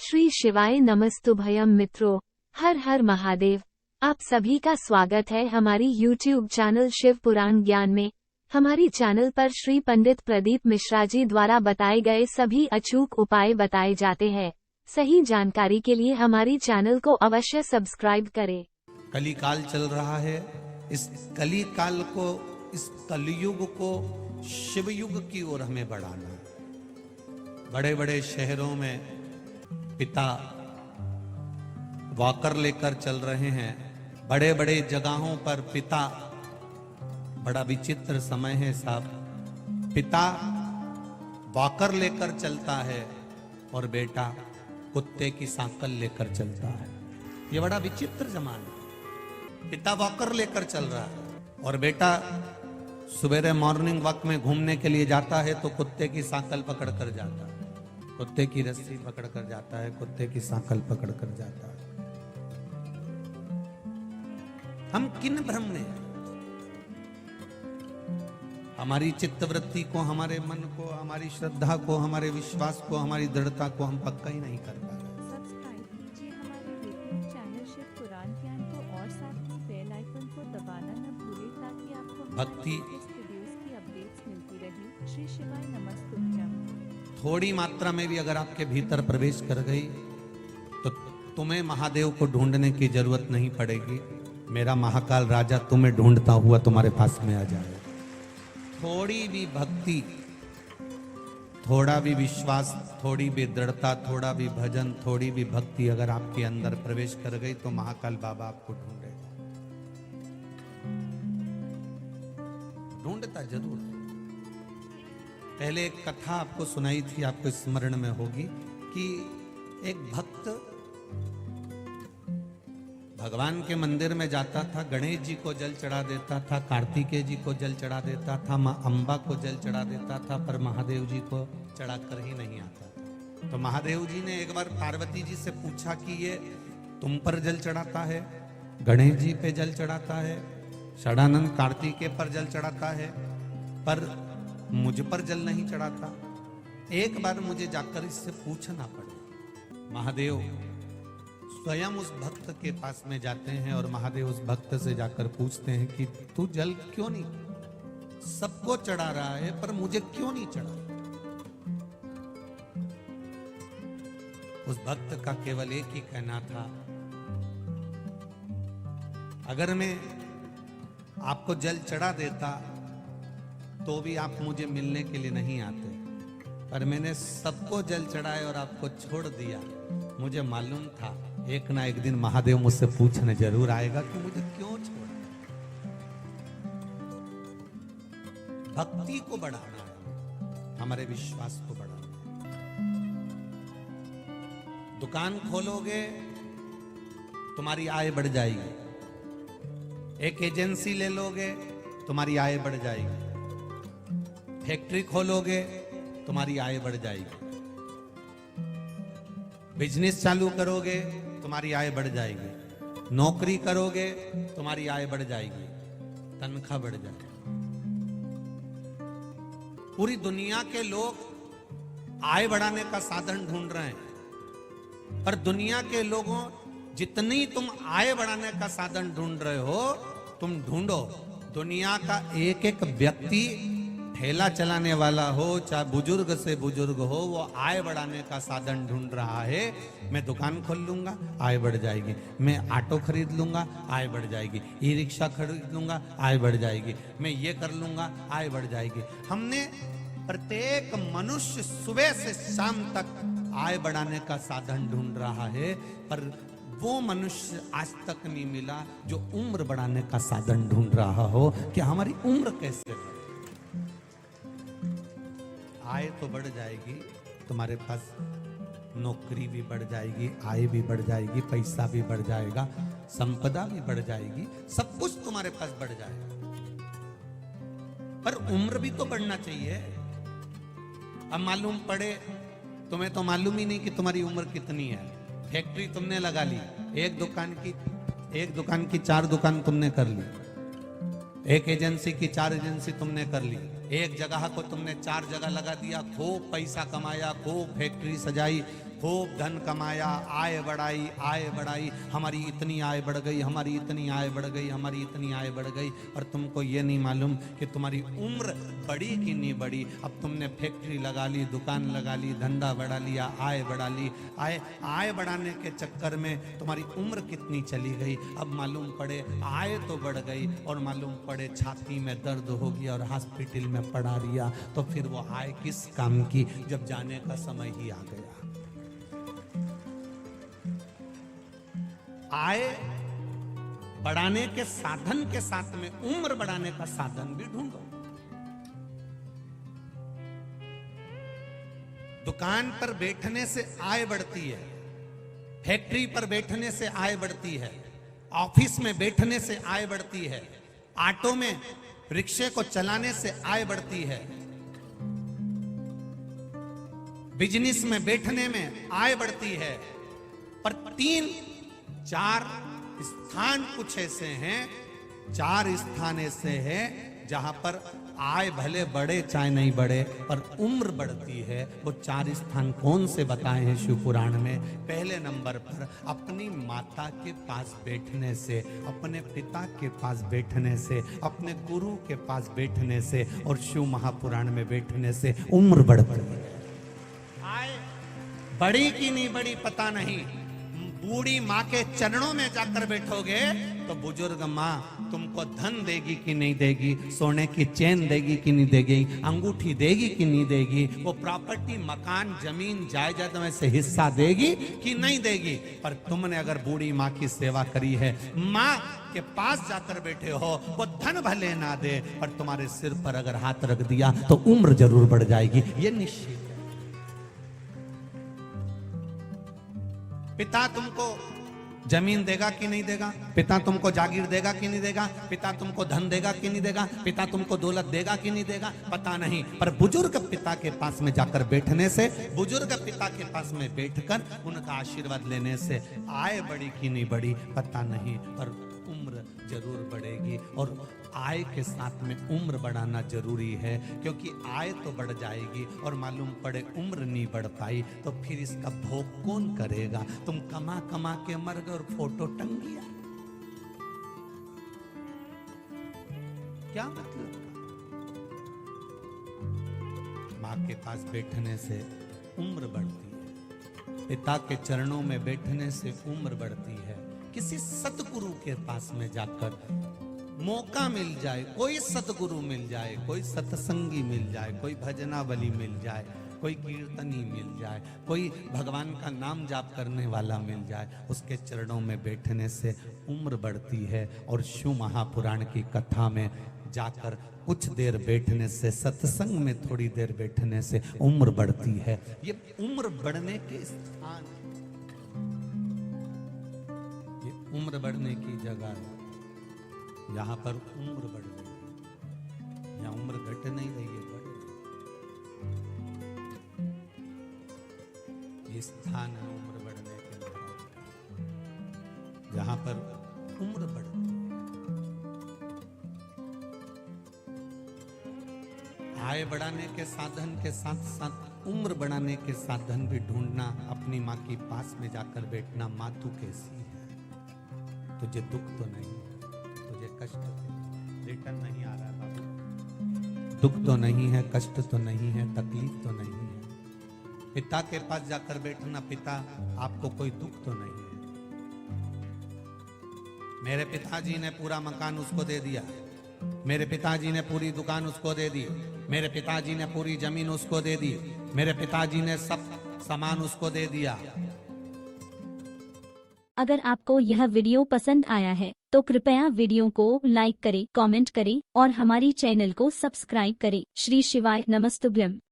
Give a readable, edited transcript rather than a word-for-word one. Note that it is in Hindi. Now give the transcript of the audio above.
श्री शिवाय नमस्तुभयम मित्रों, हर हर महादेव। आप सभी का स्वागत है हमारी YouTube चैनल शिव पुराण ज्ञान में। हमारी चैनल पर श्री पंडित प्रदीप मिश्रा जी द्वारा बताए गए सभी अचूक उपाय बताए जाते हैं। सही जानकारी के लिए हमारी चैनल को अवश्य सब्सक्राइब करें। कली काल चल रहा है। इस कली काल को, इस कलयुग को शिव युग की ओर हमें बढ़ाना है। बड़े बड़े शहरों में पिता वॉकर लेकर चल रहे हैं। बड़े बड़े जगहों पर पिता, बड़ा विचित्र समय है साहब। पिता वॉकर लेकर चलता है और बेटा कुत्ते की सांकल लेकर चलता है। ये बड़ा विचित्र जमाना है। पिता वॉकर लेकर चल रहा है और बेटा सुबह मॉर्निंग वॉक में घूमने के लिए जाता है तो कुत्ते की सांकल पकड़ कर जाता है, कुत्ते की रस्सी पकड़ कर जाता है, कुत्ते की सांकल पकड़ कर जाता है। हम किन भ्रम में, हमारी चित्तवृत्ति को, हमारे मन को, हमारी श्रद्धा को, हमारे विश्वास को, हमारी दृढ़ता को हम पक्का ही नहीं कर पा रहे। सब्सक्राइब कीजिए हमारे यूट्यूब चैनल शिव पुराण ज्ञान को और साथ में बेल आइकन को दबाना न भूलें ताकि आपको भक्ति वीडियोस की अपडेट्स मिलती रहे। श्री शिवाय नमस्तुभ्यम। थोड़ी मात्रा में भी अगर आपके भीतर प्रवेश कर गई तो तुम्हें महादेव को ढूंढने की जरूरत नहीं पड़ेगी। मेरा महाकाल राजा तुम्हें ढूंढता हुआ तुम्हारे पास में आ जाएगा। थोड़ी भी भक्ति, थोड़ा भी विश्वास, थोड़ी भी दृढ़ता, थोड़ा भी भजन, थोड़ी भी भक्ति अगर आपके अंदर प्रवेश कर गई तो महाकाल बाबा आपको ढूंढेगा। ढूंढता जरूर। पहले एक कथा आपको सुनाई थी, आपको स्मरण में होगी कि एक भक्त भगवान के मंदिर में जाता था, गणेश जी को जल चढ़ा देता था, कार्तिकेय जी को जल चढ़ा देता था, माँ अंबा को जल चढ़ा देता था, पर महादेव जी को चढ़ा कर ही नहीं आता था। तो महादेव जी ने एक बार पार्वती जी से पूछा कि ये तुम पर जल चढ़ाता है, गणेश जी पे जल चढ़ाता है, षडानंद कार्तिकेय पर जल चढ़ाता है, पर मुझ पर जल नहीं चढ़ाता। एक बार मुझे जाकर इससे पूछना पड़े। महादेव स्वयं उस भक्त के पास में जाते हैं और महादेव उस भक्त से जाकर पूछते हैं कि तू जल क्यों नहीं, सबको चढ़ा रहा है पर मुझे क्यों नहीं चढ़ा। उस भक्त का केवल एक ही कहना था, अगर मैं आपको जल चढ़ा देता तो भी आप मुझे मिलने के लिए नहीं आते, पर मैंने सबको जल चढ़ाए और आपको छोड़ दिया। मुझे मालूम था एक ना एक दिन महादेव मुझसे पूछने जरूर आएगा कि मुझे क्यों छोड़ा। भक्ति को बढ़ाना है, हमारे विश्वास को बढ़ाना है। दुकान खोलोगे तुम्हारी आय बढ़ जाएगी, एक एजेंसी ले लोगे तुम्हारी आय बढ़ जाएगी, फैक्ट्री खोलोगे तुम्हारी आय बढ़ जाएगी, बिजनेस चालू करोगे तुम्हारी आय बढ़ जाएगी, नौकरी करोगे तुम्हारी आय बढ़ जाएगी, तनख्वाह बढ़ जाएगी। पूरी दुनिया के लोग आय बढ़ाने का साधन ढूंढ रहे हैं, पर दुनिया के लोगों जितनी तुम आय बढ़ाने का साधन ढूंढ रहे हो, तुम ढूंढो। दुनिया का एक एक व्यक्ति ठेला चलाने वाला हो, चाहे बुजुर्ग से बुजुर्ग हो, वो आय बढ़ाने का साधन ढूंढ रहा है। मैं दुकान खोल लूंगा आय बढ़ जाएगी, मैं ऑटो खरीद लूंगा आय बढ़ जाएगी, ई रिक्शा खरीद लूंगा आय बढ़ जाएगी, मैं ये कर लूंगा आय बढ़ जाएगी। हमने प्रत्येक मनुष्य सुबह से शाम तक आय बढ़ाने का साधन ढूंढ रहा है, पर वो मनुष्य आज तक नहीं मिला जो उम्र बढ़ाने का साधन ढूंढ रहा हो कि हमारी उम्र कैसे बढ़े। आय तो बढ़ जाएगी, तुम्हारे पास नौकरी भी बढ़ जाएगी, आय भी बढ़ जाएगी, पैसा भी बढ़ जाएगा, संपदा भी बढ़ जाएगी, सब कुछ तुम्हारे पास बढ़ जाएगा, पर उम्र भी तो बढ़ना चाहिए। अब मालूम पड़े, तुम्हें तो मालूम ही नहीं कि तुम्हारी उम्र कितनी है। फैक्ट्री तुमने लगा ली, एक दुकान की 4 दुकान तुमने कर ली, एक एजेंसी की 4 एजेंसी तुमने कर ली, एक जगह को तुमने 4 जगह लगा दिया, खूब पैसा कमाया, खूब फैक्ट्री सजाई, खूब धन कमाया, आय बढ़ाई, हमारी इतनी आय बढ़ गई, हमारी इतनी आय बढ़ गई, हमारी इतनी आय बढ़ गई, और तुमको ये नहीं मालूम कि तुम्हारी उम्र बड़ी कि नहीं बड़ी। अब तुमने फैक्ट्री लगा ली, दुकान लगा ली, धंधा बढ़ा लिया, आय बढ़ा ली, आय बढ़ाने के चक्कर में तुम्हारी उम्र कितनी चली गई। अब मालूम पड़े आय तो बढ़ गई और मालूम पड़े छाती में दर्द हो गया और हॉस्पिटल में पड़ा रिया, तो फिर वो आय किस काम की जब जाने का समय ही आ गया। आय बढ़ाने के साधन के साथ में उम्र बढ़ाने का साधन भी ढूंढो। दुकान पर बैठने से आय बढ़ती है, फैक्ट्री पर बैठने से आय बढ़ती है, ऑफिस में बैठने से आय बढ़ती है, ऑटो में रिक्शे को चलाने से आय बढ़ती है, बिजनेस में बैठने में आय बढ़ती है। पर 3-4 स्थान कुछ ऐसे हैं, 4 स्थान ऐसे हैं जहां पर आय भले बढ़े चाहे नहीं बढ़े पर उम्र बढ़ती है। वो 4 स्थान कौन से बताए हैं शिव पुराण में? पहले नंबर पर अपनी माता के पास बैठने से, अपने पिता के पास बैठने से, अपने गुरु के पास बैठने से और शिव महापुराण में बैठने से उम्र बढ़ती है। आय बड़ी की नहीं बड़ी पता नहीं, बूढ़ी माँ के चरणों में जाकर बैठोगे तो बुजुर्ग माँ तुमको धन देगी कि नहीं देगी, सोने की चेन देगी कि नहीं देगी, अंगूठी देगी कि नहीं देगी, वो प्रॉपर्टी मकान जमीन जायदाद में से हिस्सा देगी कि नहीं देगी। पर तुमने अगर बूढ़ी माँ की सेवा करी है, माँ के पास जाकर बैठे हो, वो धन भले ना दे पर तुम्हारे सिर पर अगर हाथ रख दिया तो उम्र जरूर बढ़ जाएगी, ये निश्चित। पिता तुमको जमीन देगा कि नहीं देगा, पिता तुमको जागीर देगा कि नहीं देगा, पिता तुमको धन देगा कि नहीं देगा, पिता तुमको दौलत देगा कि नहीं देगा, पता नहीं। पर बुजुर्ग पिता के पास में जाकर बैठने से, बुजुर्ग पिता के पास में बैठकर उनका आशीर्वाद लेने से आय बढ़ी कि नहीं बढ़ी पता नहीं, पर उम्र जरूर बढ़ेगी। और आय के साथ में उम्र बढ़ाना जरूरी है, क्योंकि आय तो बढ़ जाएगी और मालूम पड़े उम्र नहीं बढ़ पाई तो फिर इसका भोग कौन करेगा? तुम कमा कमा के मर गए और फोटो टंग गया, क्या मतलब? माँ के पास बैठने से उम्र बढ़ती है, पिता के चरणों में बैठने से उम्र बढ़ती है। किसी सतगुरु के पास में जाकर मौका मिल जाए, कोई सतगुरु मिल जाए, कोई सत्संगी मिल जाए, कोई भजनावली मिल जाए, कोई कीर्तनी मिल जाए, कोई भगवान का नाम जाप करने वाला मिल जाए, उसके चरणों में बैठने से उम्र बढ़ती है। और शिव महापुराण की कथा में जाकर कुछ देर बैठने से, सत्संग में थोड़ी देर बैठने से उम्र बढ़ती है। ये उम्र बढ़ने के स्थान, ये उम्र बढ़ने की जगह है। यहाँ पर उम्र बढ़ रही है, यहाँ उम्र घट नहीं रही है, बढ़ रही। ये स्थान है उम्र बढ़ने के अंदर, जहाँ पर उम्र बढ़ती है। आय बढ़ाने के साधन के साथ साथ उम्र बढ़ाने के साधन भी ढूंढना। अपनी माँ के पास में जाकर बैठना। माँ तू कैसी है? तुझे दुख तो नहीं, कष्ट रिटर्न नहीं आ रहा बाबू, दुख तो नहीं है, कष्ट तो नहीं है, तकलीफ तो नहीं है। पिता के पास जाकर बैठना, पिता आपको कोई दुख तो नहीं है? मेरे पिताजी ने पूरा मकान उसको दे दिया, मेरे पिताजी ने पूरी दुकान उसको दे दी, मेरे पिताजी ने पूरी जमीन उसको दे दी, मेरे पिताजी ने सब सामान उसको दे दिया। अगर आपको यह वीडियो पसंद आया है तो कृपया वीडियो को लाइक करें, कमेंट करें और हमारी चैनल को सब्सक्राइब करें। श्री शिवाय नमस्तुभ्यम।